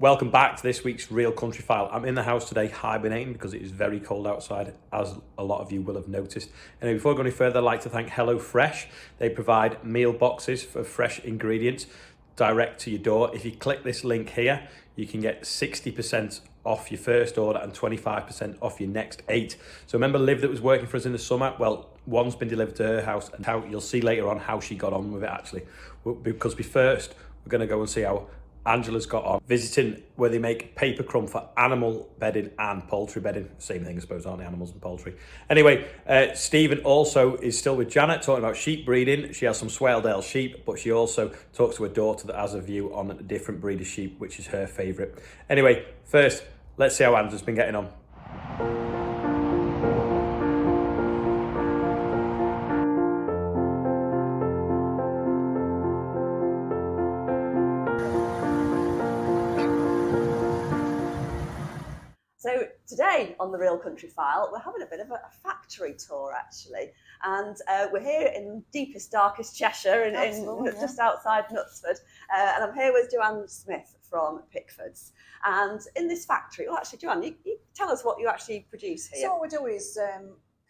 Welcome back to this week's Real Country File. I'm in the house today hibernating because it is very cold outside, as a lot of you will have noticed. And before I go any further, I'd like to thank HelloFresh. They provide meal boxes for fresh ingredients direct to your door. If you click this link here, you can get 60% off your first order and 25% off your next 8. So remember Liv that was working for us in the summer? Well, one's been delivered to her house, and how you'll see later on how she got on with it actually. Because we're going to go and see how Angela's got on visiting where they make paper crumb for animal bedding and poultry bedding. Same thing, I suppose, aren't they? Animals and poultry. Anyway, Stephen also is still with Janet talking about sheep breeding. She has some Swaledale sheep, but she also talks to her daughter that has a view on a different breed of sheep, which is her favourite. Anyway, first, let's see how Angela's been getting on. So today on the Real Country File, we're having a bit of a factory tour actually, and we're here in deepest, darkest Cheshire, in just outside Knutsford, and I'm here with Joanne Smith from Pickford's. And in this factory, well, actually, Joanne, you tell us what you actually produce here. So what we do is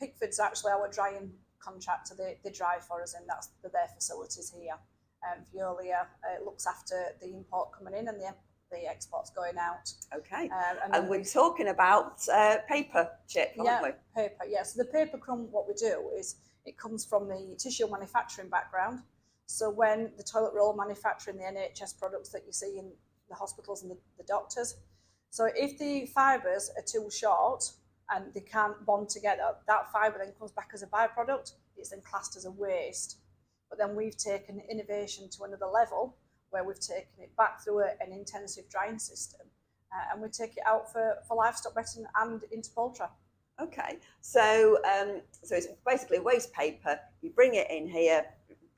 Pickford's actually our drying contractor. They dry for us, and that's their facilities here. Veolia looks after the import coming in and the exports going out. Okay, and we're talking about paper chip, aren't we? Paper, yeah. So the paper crumb, what we do is it comes from the tissue manufacturing background. So when the toilet roll manufacturing the NHS products that you see in the hospitals and the doctors, so if the fibres are too short and they can't bond together, that fibre then comes back as a byproduct. It's then classed as a waste. But then we've taken innovation to another level, where we've taken it back through an intensive drying system, and we take it out for livestock betting and into poultry. Okay, so it's basically waste paper. You bring it in here,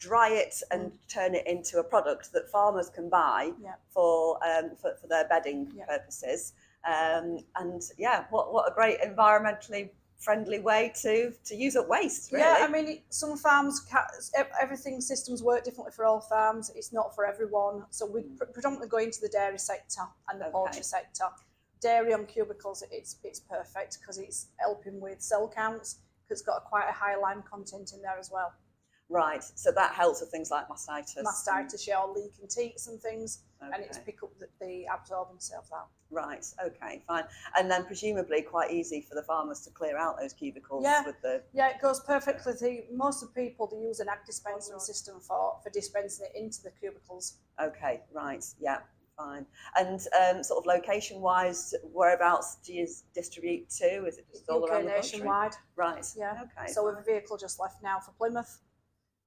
dry it, and turn it into a product that farmers can buy for their bedding purposes. And yeah, what a great environmentally friendly way to use up waste, really. Yeah, I mean, some farms, everything systems work differently for all farms. It's not for everyone. So we predominantly go into the dairy sector and the poultry sector. Dairy on cubicles, it's perfect because it's helping with cell counts, because it's got quite a high lime content in there as well. Right, so that helps with things like mastitis. Mastitis, yeah, or leaking teats and things, and it's pick up the absorbance of that. Right, okay, fine. And then presumably quite easy for the farmers to clear out those cubicles with the... Yeah, it goes perfectly. Most of the people, they use an ag dispensing system for dispensing it into the cubicles. Okay, right, yeah, fine. And sort of location-wise, whereabouts do you distribute to? Is it just all around the country? Nationwide. Right, yeah. Okay. So we have a vehicle just left now for Plymouth,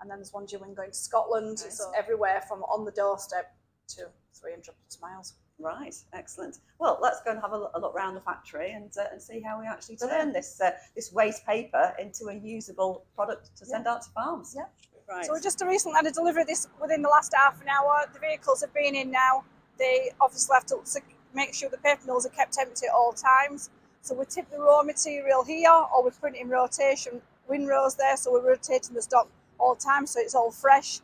and then there's one due in going to Scotland. Okay. It's everywhere from on the doorstep to 300 plus miles. Right, excellent. Well, let's go and have a look around the factory and see how we actually turn this waste paper into a usable product to send out to farms. Yeah. Right. So we just recently had a delivery within the last half an hour. The vehicles have been in now. They obviously have to make sure the paper mills are kept empty at all times. So we tip the raw material here, or we put it in rotation, windrows there, so we're rotating the stock all the time, so it's all fresh.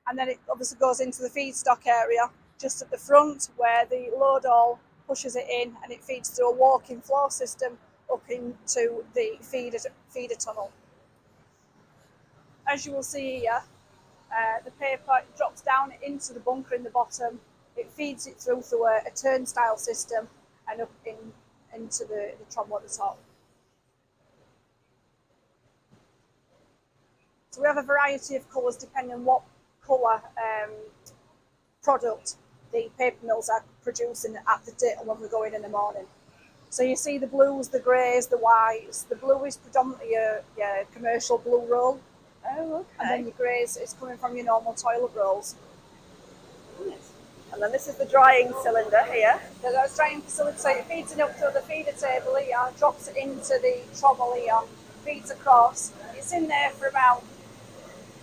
And then it obviously goes into the feedstock area, just at the front, where the load all pushes it in, and it feeds through a walking flow system up into the feeder tunnel. As you will see here, the paper drops down into the bunker in the bottom. It feeds it through a turnstile system and up into the trommel at the top. So we have a variety of colours depending on what colour product the paper mills are producing at the date when we go in the morning. So you see the blues, the greys, the whites. The blue is predominantly your commercial blue roll. Oh, okay. And then your greys is coming from your normal toilet rolls. Yes. And then this is the drying cylinder here. So that's drying facility, so it feeds it up to the feeder table here, drops it into the trommel here, feeds across. It's in there for about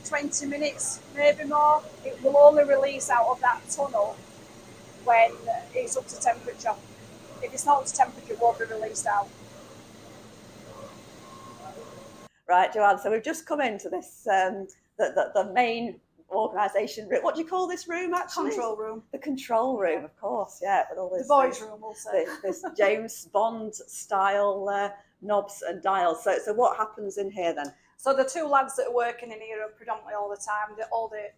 20 minutes, maybe more. It will only release out of that tunnel when it's up to temperature. If it's not up to temperature, it won't be released out. Right, Joanne, so we've just come into this, the main organisation room. What do you call this room actually? Control room. The control room, of course, yeah. But all this, The boys' room, we'll say. This James Bond style knobs and dials. So what happens in here then? So the two lads that are working in here are predominantly all the time.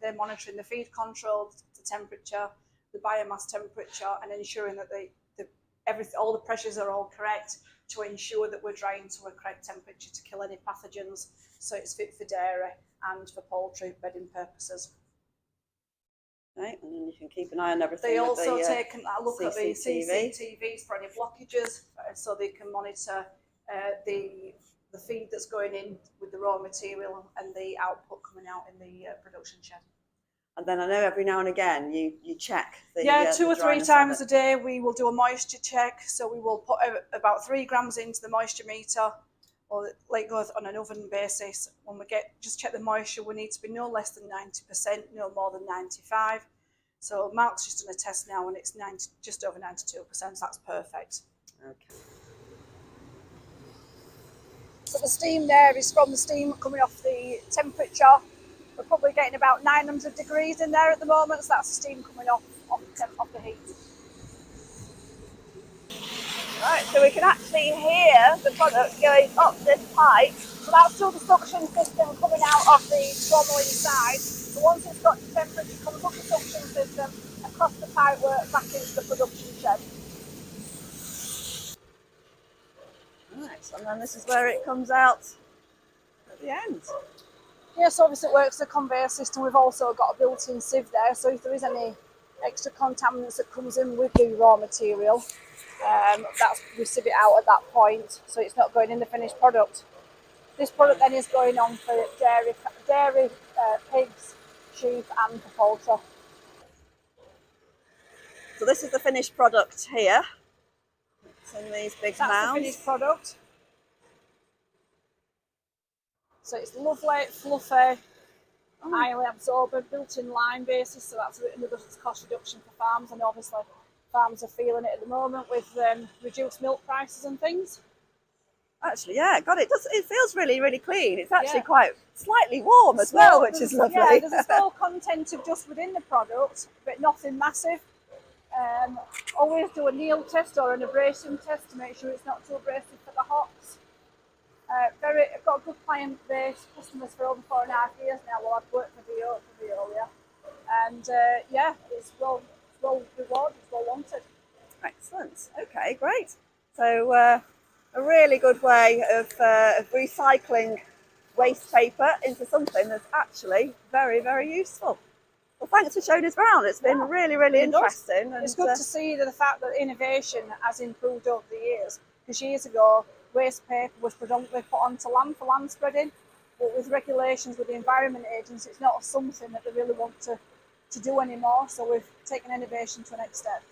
They're monitoring the feed control, the temperature, the biomass temperature, and ensuring that all the pressures are all correct to ensure that we're drying to a correct temperature to kill any pathogens. So it's fit for dairy and for poultry bedding purposes. Right, and then you can keep an eye on everything. They also take a look at the CCTV. CCTVs for any blockages, so they can monitor the feed that's going in with the raw material and the output coming out in the production shed. And then I know every now and again you check the 2 or 3 times a day we will do a moisture check. So we will put about 3 grams into the moisture meter, or let it go on an oven basis. When we just check the moisture, we need to be no less than 90%, no more than 95%. So Mark's just done a test now and it's just over 92%, so that's perfect. Okay. So the steam there is from the steam coming off the temperature. We're probably getting about 900 degrees in there at the moment, so that's the steam coming off the heat. Right, so we can actually hear the product going up this pipe. So that's still the suction system coming out of the Zwartble inside. So once it's got to temperature, it comes up the suction system, across the pipework, back into the production shed. Right, and then this is where it comes out at the end. Yes, obviously it works as a conveyor system. We've also got a built-in sieve there, so if there is any extra contaminants that comes in with the raw material, we sieve it out at that point, so it's not going in the finished product. This product then is going on for dairy, pigs, sheep and for poultry. So this is the finished product here. It's in these big mounds. That's the finished product. So it's lovely, fluffy, highly absorbent, built-in lime basis, so that's another cost reduction for farms, and obviously farms are feeling it at the moment with reduced milk prices and things. Actually, yeah, God, it feels really, really clean. It's actually quite slightly warm as well, which is lovely. Yeah, there's a small content of just within the product, but nothing massive. Always do a Neil test or an abrasion test to make sure it's not too abrasive for the hops. I've got a good client base, customers for over 4.5 years now while I've worked for Veolia. And it's well rewarded, it's well wanted. Excellent. Okay, great. So a really good way of recycling waste paper into something that's actually very, very useful. Well, thanks for showing us around. It's been really, really interesting. It's good to see the fact that innovation has improved over the years. Because years ago, waste paper was predominantly put onto land for land spreading, but with regulations with the Environment Agency, it's not something that they really want to do anymore. So we've taken innovation to the next step.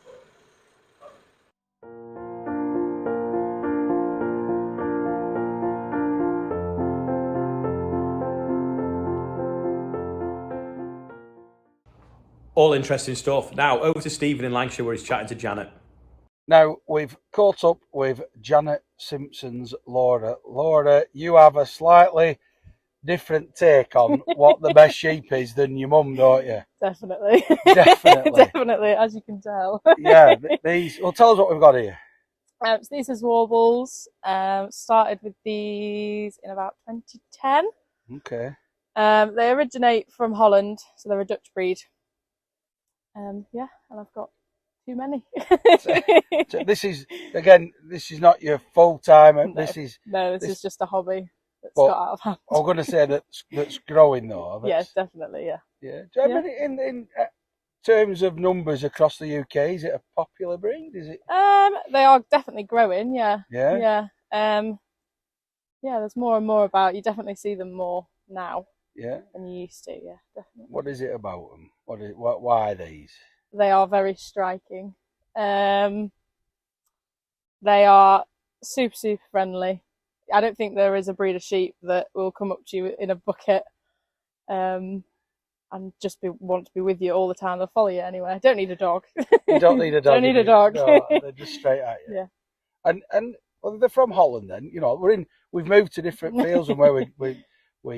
All interesting stuff. Now over to Stephen in Lancashire where he's chatting to Janet. Now, we've caught up with Janet Simpson's Laura. Laura, you have a slightly different take on what the best sheep is than your mum, don't you? Definitely. Definitely. Definitely, as you can tell. Yeah, tell us what we've got here. So these are Zwartbles. Started with these in about 2010. Okay. They originate from Holland, so they're a Dutch breed. And I've got too many. So this is not your full time. No, this is just a hobby that's got out of hand. I'm going to say that's growing though. Yes, definitely, yeah. Yeah. Do you have any, in terms of numbers across the UK, is it a popular breed? Is it? They are definitely growing. Yeah. Yeah. Yeah. There's more and more about. You definitely see them more now. Yeah. Than you used to. Yeah, definitely. What is it about them? Why are these? They are very striking. They are super, super friendly. I don't think there is a breed of sheep that will come up to you in a bucket and just want to be with you all the time. They'll follow you anywhere. Don't need a dog. You don't need a dog. Don't need a dog. No, they're just straight at you. Yeah. And well, they're from Holland then. You know, we've moved to different fields and where we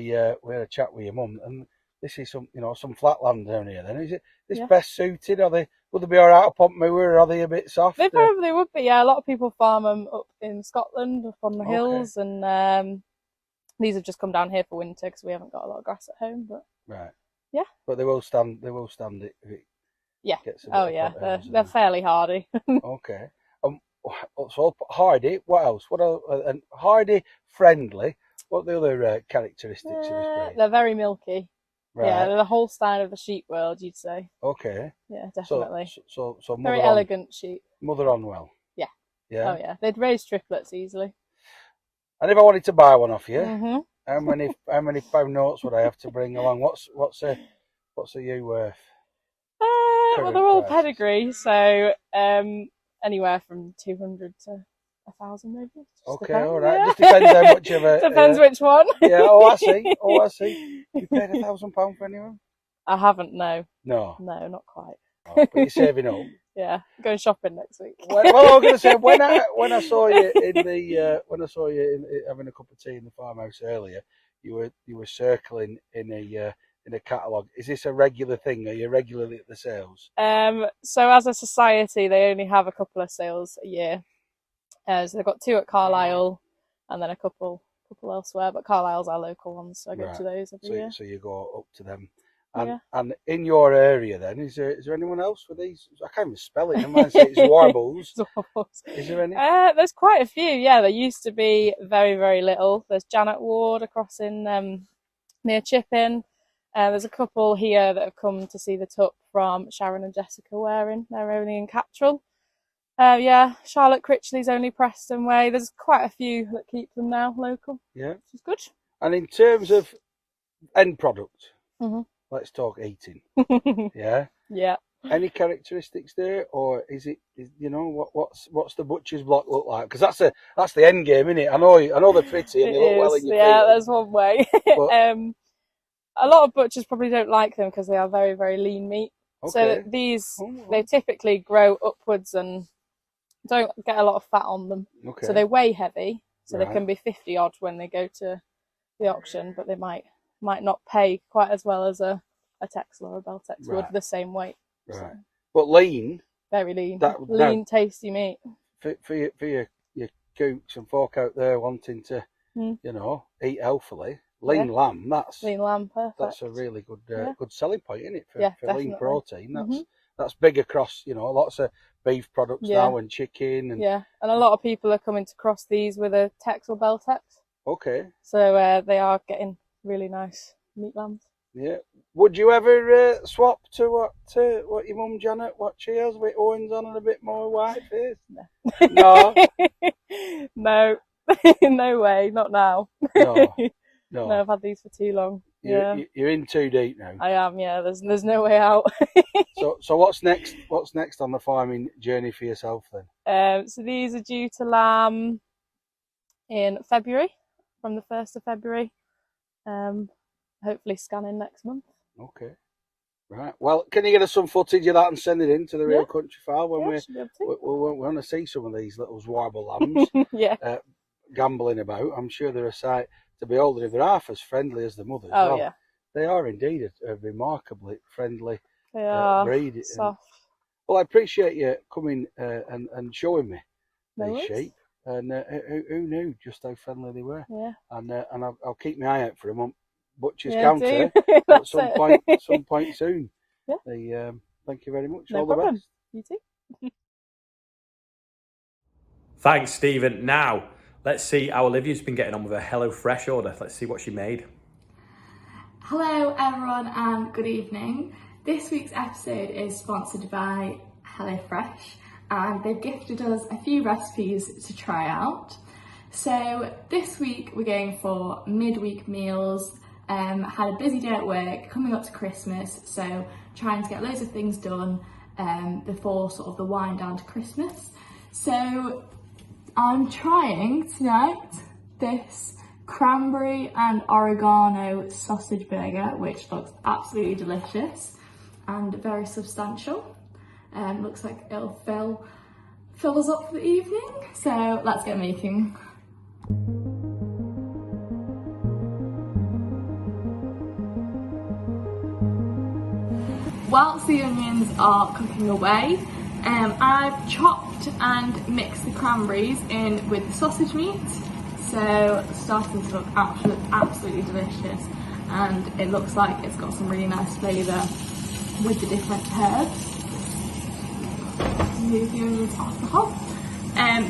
had a chat with your mum, and this is some, you know, some flatland down here. Then is it this Yeah. best suited? Would they be all right up on moor, or are they a bit soft? They probably would be. Yeah, a lot of people farm them up in Scotland, up on the hills, and these have just come down here for winter because we haven't got a lot of grass at home. But right, yeah, but they will stand. They will stand it if it gets a bit oh yeah, they're fairly hardy. Okay. So hardy. What else? What else? And hardy, friendly. What are the other characteristics of this breed? They're very milky. Right. Yeah, they're the Holstein of the sheep world, you'd say. Okay. Yeah, definitely. So very elegant sheep. Mother on well. Yeah. Yeah. Oh yeah, they'd raise triplets easily. And if I wanted to buy one off you, Mm-hmm. how many pound notes would I have to bring along? What's a you worth? Well, they're all prices? pedigree, so anywhere from 200 to 1,000 maybe. Just Okay, depends, all right. yeah. Just depends how much of a. Depends which one. Yeah. Oh, I see. Oh, I see. You paid £1,000 for anyone? I haven't. No, No. not quite. Oh, but you're saving up. Yeah, going shopping next week. Well, I was going to say when I saw you having a cup of tea in the farmhouse earlier, you were circling in a catalogue. Is this a regular thing? Are you regularly at the sales? So as a society, they only have a couple of sales a year. So they've got 2 at Carlisle, and then a couple elsewhere. But Carlisle's our local ones, so I go to those every year. So you go up to them. Yeah. And in your area, then, is there anyone else with these? I can't even spell it. I might say it's Zwartbles. Is there any? There's quite a few. Yeah, there used to be very, very little. There's Janet Ward across in near Chipping. There's a couple here that have come to see the tup from Sharon and Jessica Waring. They're only in Cattrall. Charlotte Critchley's only Preston way. There's quite a few that keep them now local. Yeah, which is good. And in terms of end product, mm-hmm. Let's talk eating. Yeah. Yeah. Any characteristics there, or is it? What's the butcher's block look like? Because that's the end game, isn't it? I know they're pretty and they look well in your Yeah, field. there's one way. But, a lot of butchers probably don't like them because they are very, very lean meat. Okay. So these they typically grow upwards and don't get a lot of fat on them. Okay. So they weigh heavy. So they can be 50 odd when they go to the auction, but they might not pay quite as well as a Texel or a Beltex would the same weight. Right. So. But lean. Very lean. Lean, tasty meat. For your cooks and folk out there wanting to, eat healthily, lean lamb, lean lamb, perfect. That's a really good good selling point, isn't it? For definitely. Lean protein. That's big across, lots of beef products now and chicken and and a lot of people are coming to cross these with a Texel Beltex. Okay. So they are getting really nice meat lambs. Yeah. Would you ever swap to what your mum Janet, what she has with horns on and a bit more white face? No. No. No way, not now. No. No, I've had these for too long. You're in too deep now. I am, yeah. There's no way out. So what's next? What's next on the farming journey for yourself then? So these are due to lamb in February, from the 1st of February. Hopefully scanning next month. Okay. Right. Well, can you get us some footage of that and send it in to the Real Country File when we want to see some of these little Zwarble lambs gambling about? I'm sure they're a sight to behold, and if they're half as friendly as the mothers, they are indeed a remarkably friendly breed. Soft. Well, I appreciate you coming and showing me these sheep. And who knew just how friendly they were? Yeah. And I'll keep my eye out for them on Butcher's Counter at some point soon. Yeah. Thank you very much. No All problem. the best. You too. Thanks, Stephen. Now, let's see how Olivia's been getting on with her HelloFresh order. Let's see what she made. Hello everyone and good evening. This week's episode is sponsored by HelloFresh and they've gifted us a few recipes to try out. So this week we're going for midweek meals. Had a busy day at work coming up to Christmas, so trying to get loads of things done before sort of the wind down to Christmas. So I'm trying tonight this cranberry and oregano sausage burger, which looks absolutely delicious and very substantial. Looks like it'll fill us up for the evening. So let's get making. whilst the onions are cooking away, I've chopped and mixed the cranberries in with the sausage meat. So it's starting to look absolutely delicious, and it looks like it's got some really nice flavour with the different herbs. Move the onions off the hob.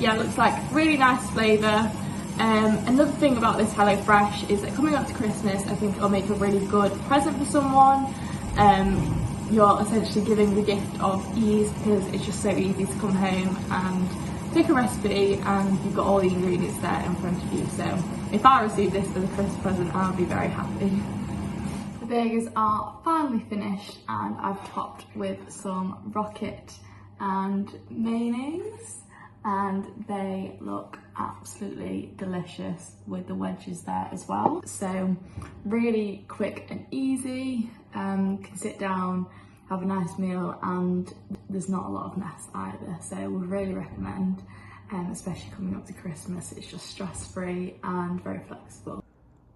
Yeah, it looks like really nice flavour. Another thing about this HelloFresh is that coming up to Christmas, I think it'll make a really good present for someone. You're essentially giving the gift of ease, because it's just so easy to come home and pick a recipe and you've got all the ingredients there in front of you. So if I receive this as a Christmas present, I'll be very happy. The burgers are finally finished, and I've topped with some rocket and mayonnaise, and they look absolutely delicious with the wedges there as well. So really quick and easy, can sit down, have a nice meal, and there's not a lot of mess either. So we really recommend, especially coming up to Christmas. It's just stress-free and very flexible.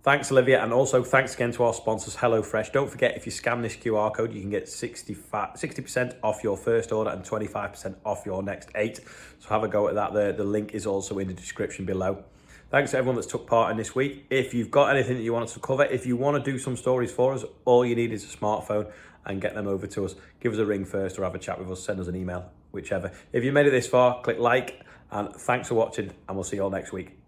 Thanks, Olivia, and also thanks again to our sponsors, HelloFresh. Don't forget, if you scan this QR code, you can get 60% off your first order and 25% off your next 8. So have a go at that. The link is also in the description below. Thanks to everyone that's took part in this week. If you've got anything that you want us to cover, if you want to do some stories for us, all you need is a smartphone and get them over to us. Give us a ring first or have a chat with us, send us an email, whichever. If you made it this far, click like, and thanks for watching, and we'll see you all next week.